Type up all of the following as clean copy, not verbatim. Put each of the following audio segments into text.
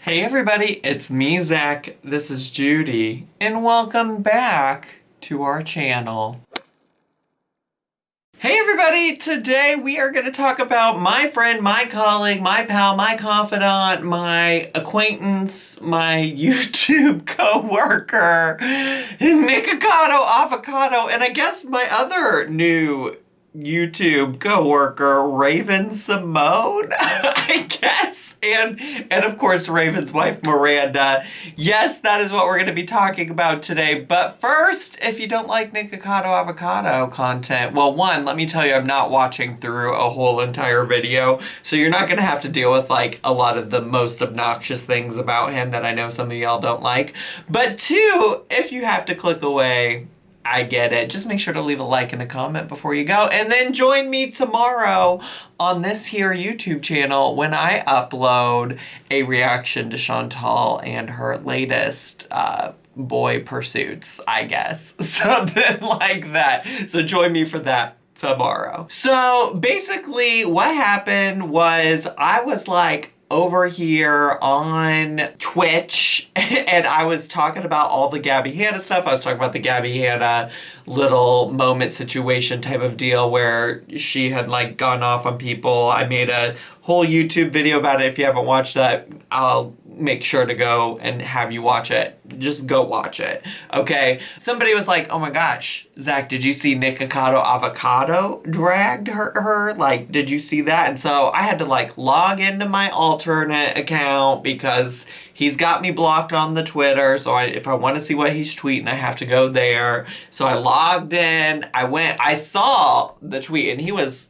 Hey everybody, it's me, Zach. This is Judy, and welcome back to our channel. Hey everybody, today we are going to talk about my friend, my colleague, my pal, my confidant, my acquaintance, my YouTube co-worker, Nikocado Avocado, and I guess my other new YouTube co-worker, Raven Symoné, I guess, and of course Raven's wife Miranda. Yes, that is what we're going to be talking about today. But first, if you don't like Nikocado Avocado content, well, one, let me tell you, I'm not watching through a whole entire video, so you're not going to have to deal with like a lot of the most obnoxious things about him that I know some of y'all don't like. But two, if you have to click away, I get it. Just make sure to leave a like and a comment before you go. And then join me tomorrow on this here YouTube channel when I upload a reaction to Chantal and her latest boy pursuits, I guess. Something like that. So join me for that tomorrow. So basically what happened was I was like over here on Twitch and I was talking about all the Gabby Hanna stuff. I was talking about the Gabby Hanna little moment situation type of deal where she had like gone off on people. I made a whole YouTube video about it. If you haven't watched that, I'll make sure to go and have you watch it. Just go watch it, okay? Somebody was like, oh my gosh, Zach, did you see Nikocado Avocado dragged her? Like, did you see that? And so I had to like log into my alternate account because he's got me blocked on the Twitter. So if I want to see what he's tweeting, I have to go there. So I logged in, I saw the tweet and he was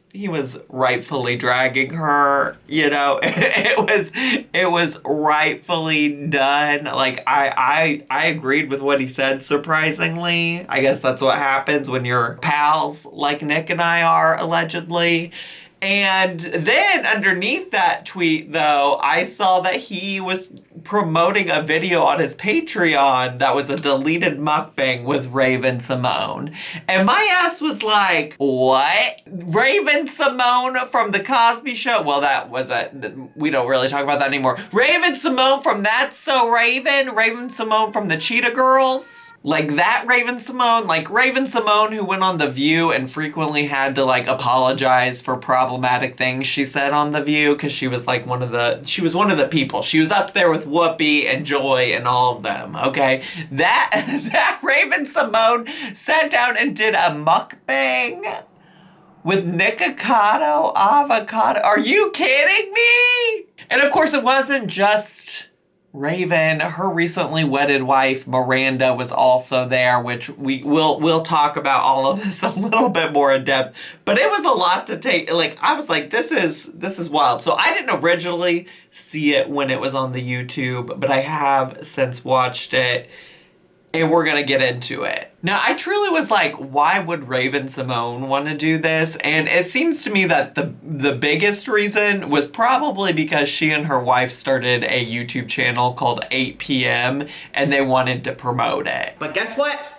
rightfully dragging her, you know. it was rightfully done. Like I agreed with what he said, surprisingly. I guess that's what happens when you're pals like Nick and I are, allegedly. And then underneath that tweet, though, I saw that he was promoting a video on his Patreon that was a deleted mukbang with Raven Symoné. And my ass was like, what? Raven Symoné from The Cosby Show? Well, we don't really talk about that anymore. Raven Symoné from That's So Raven? Raven Symoné from the Cheetah Girls? Like that Raven Symoné? Like Raven Symoné who went on The View and frequently had to like apologize for problematic things she said on The View because she was like one of the people. She was up there with Whoopi and Joy and all of them, okay? That Raven Symoné sat down and did a mukbang with Nikocado Avocado. Are you kidding me? And of course it wasn't just Raven. Her recently wedded wife Miranda was also there, which we'll talk about all of this a little bit more in depth. But it was a lot to take. Like I was like, this is wild. So I didn't originally see it when it was on the YouTube, but I have since watched it. And we're gonna get into it. Now, I truly was like, why would Raven Symoné want to do this? And it seems to me that the biggest reason was probably because she and her wife started a YouTube channel called 8 p.m. and they wanted to promote it. But guess what?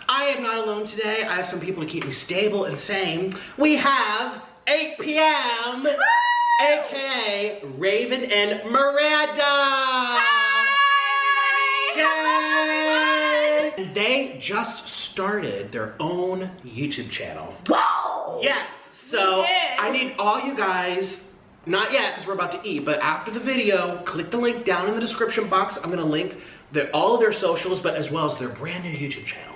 I am not alone today. I have some people to keep me stable and sane. We have 8 p.m. aka Raven and Miranda. Yay! They just started their own YouTube channel. Whoa! Yes, so I need all you guys, not yet because we're about to eat, but after the video, click the link down in the description box. I'm gonna link all of their socials, but as well as their brand new YouTube channel.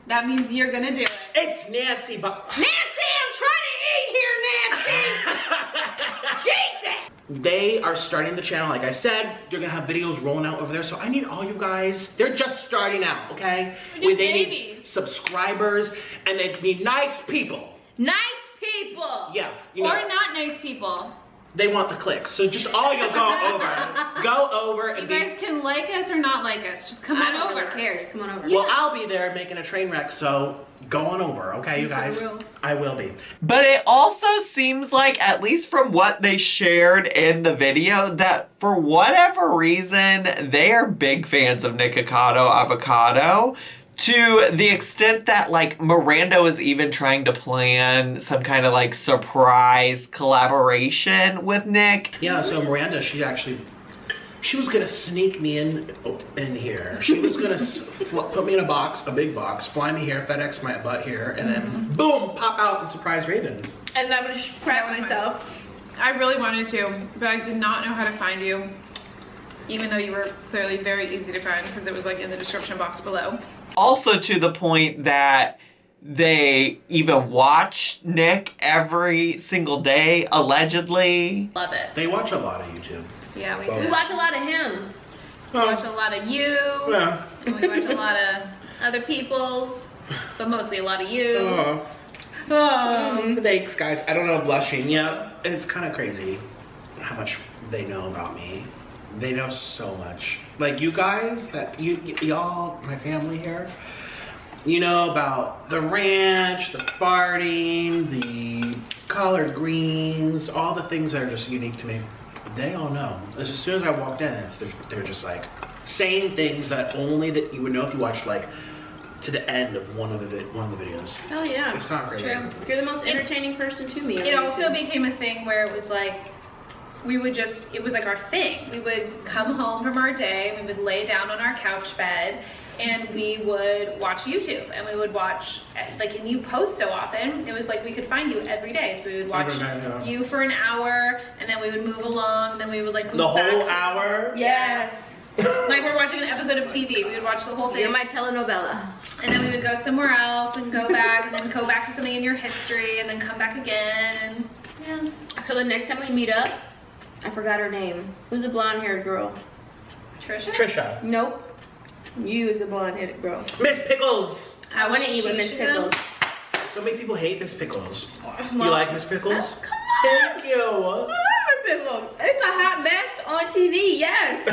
That means you're gonna do it. It's Nancy, but Nancy, I'm trying to eat here, Nancy! Jesus! They are starting the channel, like I said. They're gonna have videos rolling out over there, so I need all you guys. They're just starting out, okay? They need subscribers, and they need nice people. Nice people! Yeah. Or not nice people. They want the clicks, so just all you'll go over. Go over and you guys can like us or not like us. Just come on over. I don't really care. Just come on over. Well, I'll be there making a train wreck, so go on over, okay, you guys? I will be. But it also seems like, at least from what they shared in the video, that for whatever reason, they are big fans of Nikocado Avocado. To the extent that, like, Miranda was even trying to plan some kind of, like, surprise collaboration with Nick. Yeah, so Miranda, she actually She was gonna sneak me in here. She was gonna put me in a big box, fly me here, FedEx my butt here, and then boom, pop out and surprise Raven. And I would crap myself. I really wanted to, but I did not know how to find you. Even though you were clearly very easy to find because it was like in the description box below. Also to the point that they even watch Nick every single day, allegedly. Love it. They watch a lot of YouTube. Yeah, we Well, do. We watch a lot of him. We watch a lot of you. Yeah. And we watch a lot of other people's, but mostly a lot of you. Thanks, guys. I don't know, blushing. Yeah, it's kind of crazy how much they know about me. They know so much. Like you guys, that y'all, my family here, you know about the ranch, the farting, the collard greens, all the things that are just unique to me. They all know. As soon as I walked in, they're just like saying things that only that you would know if you watched like to the end of one of the videos. Hell yeah. It's not crazy. True. You're the most entertaining person to me. It also became a thing where it was like, it was like our thing. We would come home from our day, we would lay down on our couch bed, and we would watch YouTube. And we would watch, like, and you post so often, it was like we could find you every day. So we would watch you for an hour, and then we would move along, then we would like move The back whole to- hour? Yes. Like we're watching an episode of TV. We would watch the whole thing. You're my telenovela. And then we would go somewhere else and go back and then go back to something in your history and then come back again. Yeah. So the next time we meet up, I forgot her name. Who's the blonde haired girl? Trisha? Trisha. Nope. You is the blonde headed girl. Miss Pickles. I want to eat with Miss Pickles. So many people hate Miss Pickles. You Well, like Miss Pickles? Come on. Thank you. Pickles. It's a hot mess on TV, yes.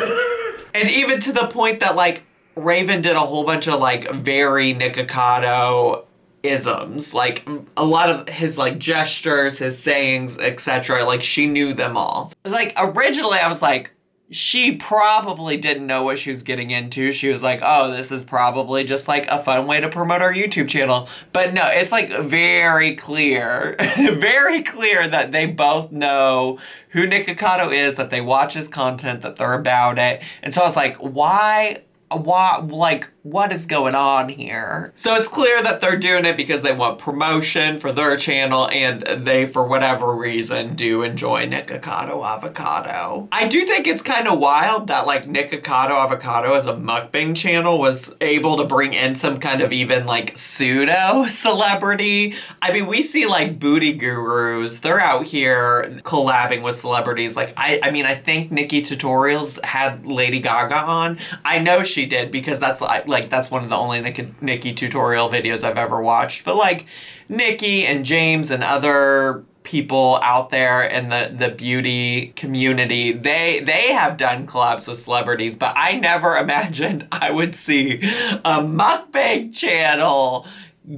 And even to the point that, like, Raven did a whole bunch of, like, very Nikocado isms. Like, a lot of his, like, gestures, his sayings, etc. Like, she knew them all. Like, originally I was like, she probably didn't know what she was getting into. She was like, oh, this is probably just like a fun way to promote our YouTube channel. But no, it's like very clear, very clear that they both know who Nikocado is, that they watch his content, that they're about it. And so I was like, why, like, what is going on here? So it's clear that they're doing it because they want promotion for their channel, and they, for whatever reason, do enjoy Nikocado Avocado. I do think it's kind of wild that, like, Nikocado Avocado as a mukbang channel was able to bring in some kind of even, like, pseudo-celebrity. I mean, we see, like, booty gurus. They're out here collabing with celebrities. Like, I mean, I think Nikki Tutorials had Lady Gaga on. I know she did because that's, like that's one of the only Nikki tutorial videos I've ever watched. But like Nikki and James and other people out there in the beauty community, they have done collabs with celebrities, but I never imagined I would see a mukbang channel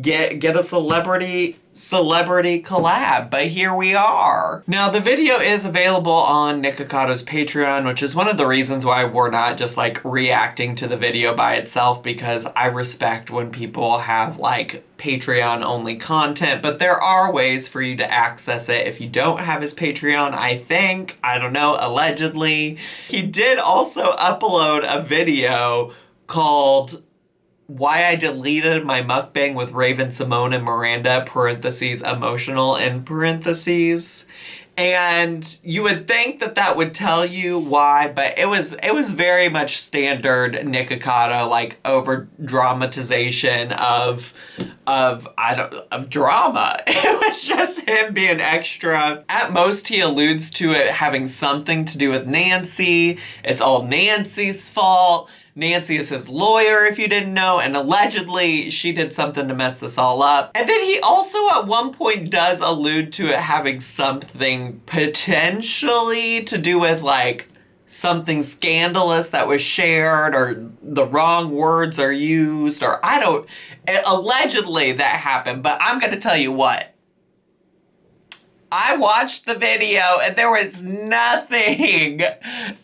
get a celebrity collab, but here we are. Now, the video is available on Nikocado's Patreon, which is one of the reasons why we're not just like reacting to the video by itself, because I respect when people have like Patreon only content, but there are ways for you to access it if you don't have his Patreon, I think. I don't know, allegedly. He did also upload a video called Why I Deleted My Mukbang with Raven, Symoné, and Miranda, parentheses, emotional, in parentheses. And you would think that that would tell you why, but it was very much standard Nikocado, like, over dramatization of drama. It was just him being extra. At most, he alludes to it having something to do with Nancy. It's all Nancy's fault. Nancy is his lawyer, if you didn't know, and allegedly she did something to mess this all up. And then he also at one point does allude to it having something potentially to do with like something scandalous that was shared, or the wrong words are used, or allegedly that happened. But I'm gonna tell you what. I watched the video and there was nothing,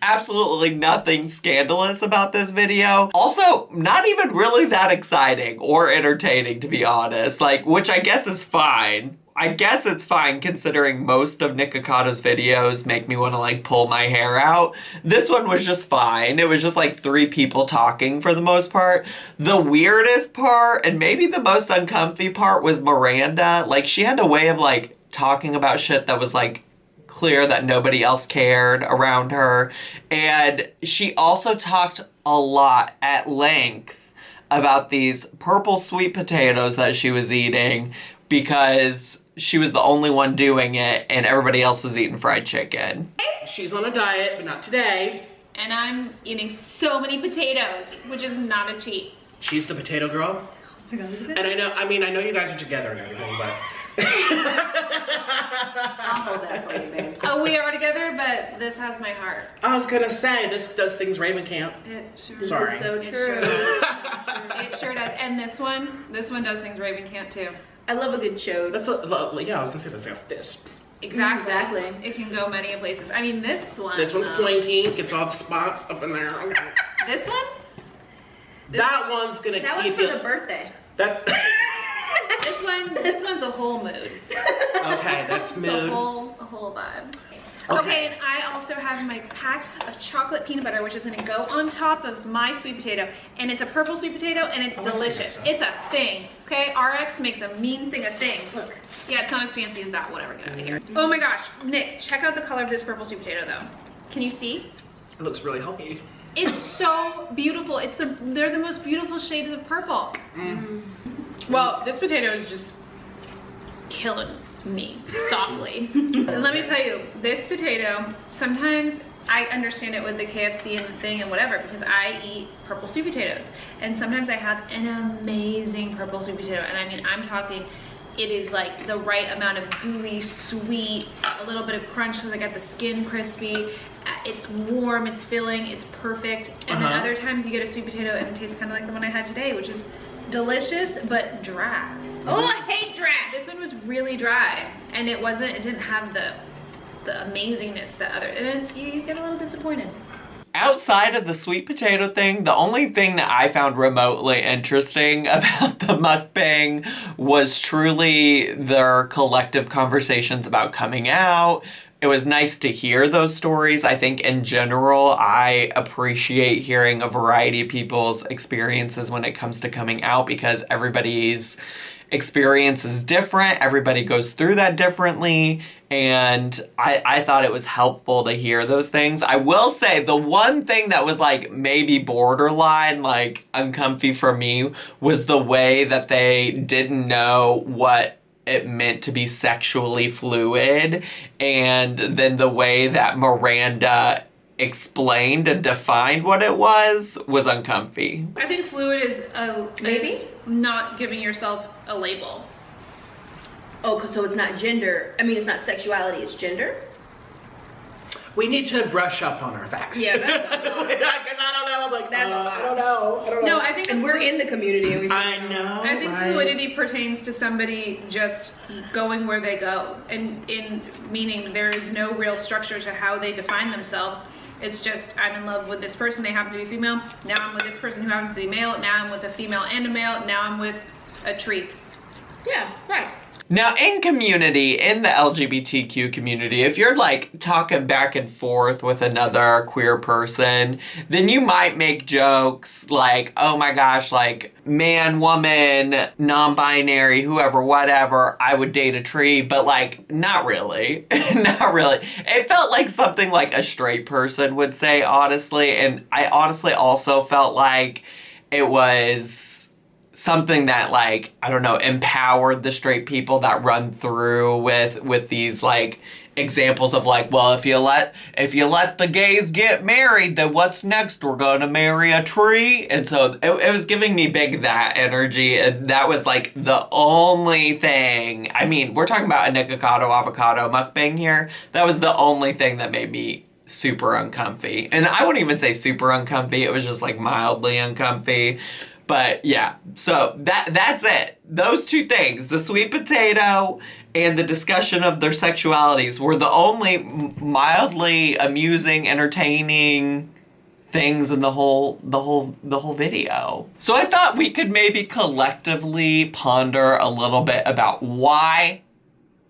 absolutely nothing scandalous about this video. Also, not even really that exciting or entertaining, to be honest, like, which I guess is fine. I guess it's fine considering most of Nicocado's videos make me want to like pull my hair out. This one was just fine. It was just like 3 people talking for the most part. The weirdest part, and maybe the most uncomfy part, was Miranda. Like, she had a way of like talking about shit that was like clear that nobody else cared around her. And she also talked a lot at length about these purple sweet potatoes that she was eating because she was the only one doing it and everybody else was eating fried chicken. She's on a diet, but not today. And I'm eating so many potatoes, which is not a cheat. She's the potato girl. Oh my God, look at this. And I know you guys are together and everything, but I'll hold that for you, babes. Oh, we are together, but this has my heart. I was gonna say, this does things Raven can't. It sure This Sorry. is so It true. sure does. It sure does. And this one does things Raven can't too. I love a good chode. That's I was gonna say that's like a fist. Exactly. Exactly. It can go many places. I mean, this one. This one's pointy, gets all the spots up in there. Okay. This one? That one's gonna That keep one's for you. the birthday. That. This one's a whole mood. Okay, that's It's mood. a whole vibe. Okay. Okay, and I also have my pack of chocolate peanut butter, which is gonna go on top of my sweet potato. And it's a purple sweet potato, and it's I've seen delicious. that stuff. It's a thing, okay? RX makes a mean thing a thing. Look. Yeah, it's not as fancy as that, whatever, get out of here. Oh my gosh, Nick, check out the color of this purple sweet potato though. Can you see? It looks really healthy. It's so beautiful. They're the most beautiful shades of purple. Well, this potato is just killing me softly. Let me tell you, this potato, sometimes I understand it with the KFC and the thing and whatever because I eat purple sweet potatoes. And sometimes I have an amazing purple sweet potato. And I mean, I'm talking, it is like the right amount of gooey, sweet, a little bit of crunch because I got the skin crispy. It's warm, it's filling, it's perfect. And then other times you get a sweet potato and it tastes kind of like the one I had today, which is delicious but dry. Oh, I hate dry. This one was really dry, and it didn't have the amazingness that other. And you get a little disappointed. Outside of the sweet potato thing, the only thing that I found remotely interesting about the mukbang was truly their collective conversations about coming out. It was nice to hear those stories. I think in general, I appreciate hearing a variety of people's experiences when it comes to coming out because everybody's experience is different. Everybody goes through that differently. And I thought it was helpful to hear those things. I will say the one thing that was like maybe borderline, like uncomfy for me was the way that they didn't know what it meant to be sexually fluid, and then the way that Miranda explained and defined what it was uncomfy. I think fluid is Maybe? is not giving yourself a label. Oh, so it's not gender. I mean, it's not sexuality, it's gender? We need to brush up on our facts. Yeah, Because I don't know. I'm like, That's a lot. I don't know. No, I think And we're in the community. And we I know. I think right? fluidity pertains to somebody just going where they go, and in meaning there is no real structure to how they define themselves. It's just, I'm in love with this person, they happen to be female. Now I'm with this person who happens to be male. Now I'm with a female and a male. Now I'm with a tree. Yeah, right. Now, in community, in the LGBTQ community, if you're like talking back and forth with another queer person, then you might make jokes like, oh my gosh, like man, woman, non-binary, whoever, whatever, I would date a tree, but like, not really. Not really. It felt like something like a straight person would say, honestly, and I honestly also felt like it was something that, like, I don't know, empowered the straight people that run through with these like examples of like, well, if you let the gays get married, then what's next? We're gonna marry a tree. And so it was giving me big that energy, and that was like the only thing. I mean, we're talking about a Nikocado avocado mukbang here. That was the only thing that made me super uncomfy. And I wouldn't even say super uncomfy, it was just like mildly uncomfy. But yeah, so that's it. Those two things, the sweet potato and the discussion of their sexualities, were the only mildly amusing, entertaining things in the whole video. So I thought we could maybe collectively ponder a little bit about why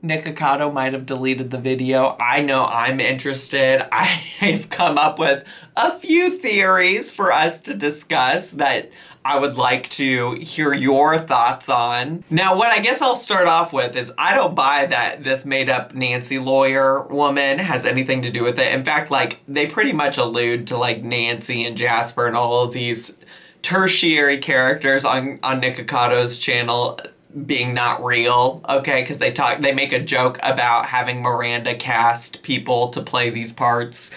Nikocado might have deleted the video. I know I'm interested. I've come up with a few theories for us to discuss that I would like to hear your thoughts on. Now, what I guess I'll start off with is I don't buy that this made-up Nancy lawyer woman has anything to do with it. In fact, like, they pretty much allude to, like, Nancy and Jasper and all of these tertiary characters on Nicocado's channel being not real, okay? Because they make a joke about having Miranda cast people to play these parts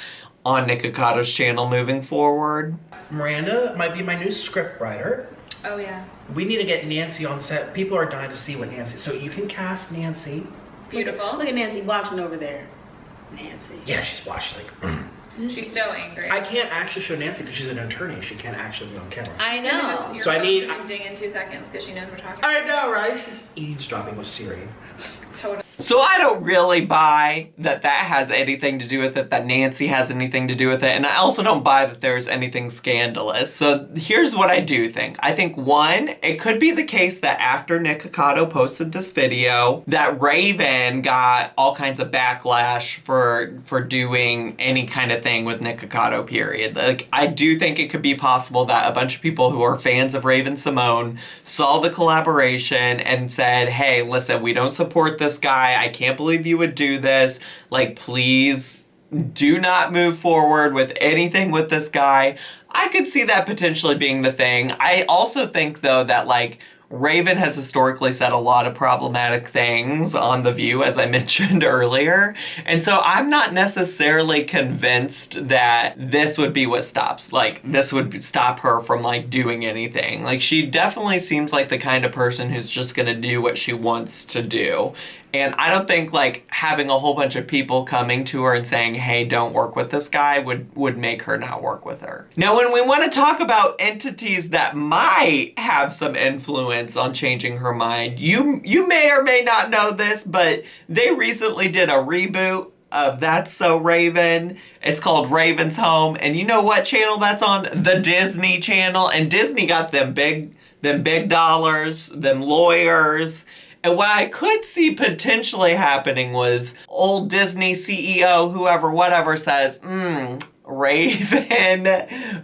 on Nicocado's channel moving forward. Miranda might be my new script writer. Oh yeah. We need to get Nancy on set. People are dying to see what Nancy. So you can cast Nancy. Beautiful. Look at Nancy watching over there. Nancy. Yeah, she's watching. She's so angry. I can't actually show Nancy because she's an attorney. She can't actually be on camera. I know. Your So I need- phone's gonna ding in 2 seconds because she knows we're talking. I know, right? She's eavesdropping with Siri. Totally. So I don't really buy that has anything to do with it, that Nancy has anything to do with it, and I also don't buy that there's anything scandalous. So here's what I do think. I think, one, it could be the case that after Nikocado posted this video, that Raven got all kinds of backlash for doing any kind of thing with Nikocado, period. Like, I do think it could be possible that a bunch of people who are fans of Raven Symoné saw the collaboration and said, hey, listen, we don't support this guy. I can't believe you would do this. Like, please do not move forward with anything with this guy. I could see that potentially being the thing. I also think, though, that, like, Raven has historically said a lot of problematic things on The View, as I mentioned earlier. And so I'm not necessarily convinced that this would be what stops. Like, this would stop her from, like, doing anything. Like, she definitely seems like the kind of person who's just gonna do what she wants to do. And I don't think, like, having a whole bunch of people coming to her and saying, hey, don't work with this guy would make her not work with her. Now, when we want to talk about entities that might have some influence on changing her mind, you may or may not know this, but they recently did a reboot of That's So Raven. It's called Raven's Home. And you know what channel that's on? The Disney Channel. And Disney got them big dollars, them lawyers. And what I could see potentially happening was old Disney CEO, whoever, whatever, says, Raven,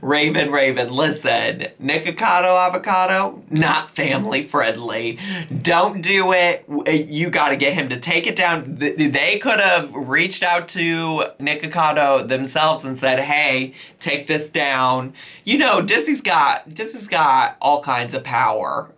listen, Nikocado avocado, not family friendly. Don't do it. You got to get him to take it down. They could have reached out to Nikocado themselves and said, hey, take this down. You know, Disney's got all kinds of power.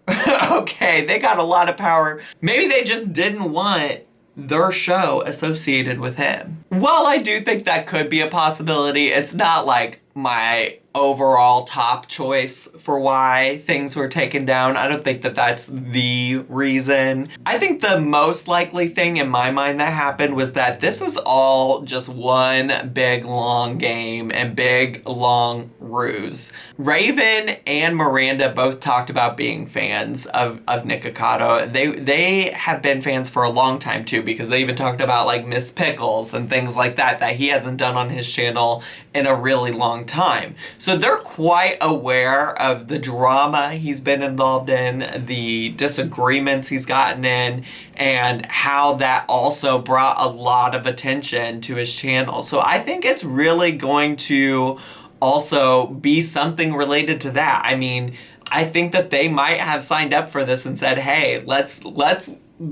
Okay, they got a lot of power. Maybe they just didn't want their show associated with him. While I do think that could be a possibility, it's not like my overall top choice for why things were taken down. I don't think that that's the reason. I think the most likely thing in my mind that happened was that this was all just one big long game and big long ruse. Raven and Miranda both talked about being fans of Nikocado. They have been fans for a long time too, because they even talked about like Miss Pickles and things like that he hasn't done on his channel in a really long time. So they're quite aware of the drama he's been involved in, the disagreements he's gotten in, and how that also brought a lot of attention to his channel. So I think it's really going to also be something related to that. I mean, I think that they might have signed up for this and said, hey, let's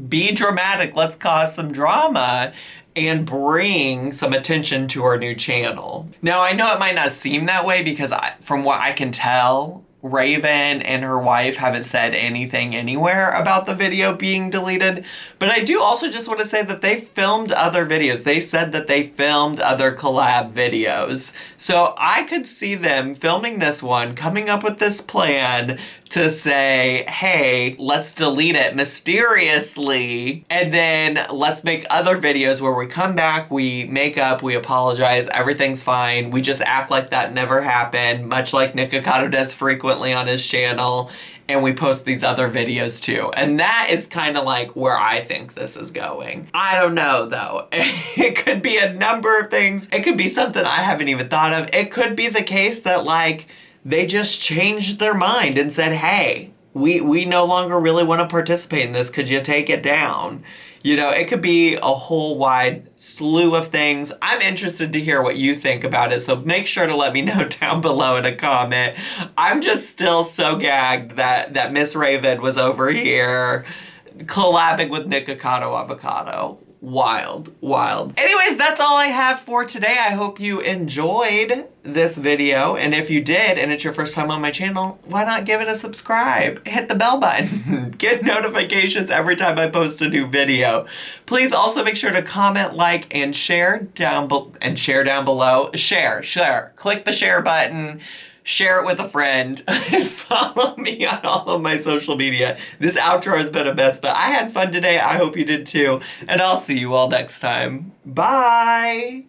be dramatic, let's cause some drama and bring some attention to our new channel. Now, I know it might not seem that way because from what I can tell, Raven and her wife haven't said anything anywhere about the video being deleted, but I do also just want to say that they filmed other videos. They said that they filmed other collab videos. So I could see them filming this one, coming up with this plan to say, hey, let's delete it mysteriously, and then let's make other videos where we come back, we make up, we apologize, everything's fine, we just act like that never happened, much like Nikocado does frequently on his channel, and we post these other videos too. And that is kind of like where I think this is going. I don't know though. It could be a number of things. It could be something I haven't even thought of. It could be the case that like, they just changed their mind and said, hey, we no longer really want to participate in this. Could you take it down? You know, it could be a whole wide slew of things. I'm interested to hear what you think about it, so make sure to let me know down below in a comment. I'm just still so gagged that Miss Raven was over here collabing with Nikocado Avocado. Wild, wild. Anyways, that's all I have for today. I hope you enjoyed this video. And if you did, and it's your first time on my channel, why not give it a subscribe? Hit the bell button. Get notifications every time I post a new video. Please also make sure to comment, like, and share down below. Share. Click the share button. Share it with a friend, and follow me on all of my social media. This outro has been a mess, but I had fun today. I hope you did too, and I'll see you all next time. Bye!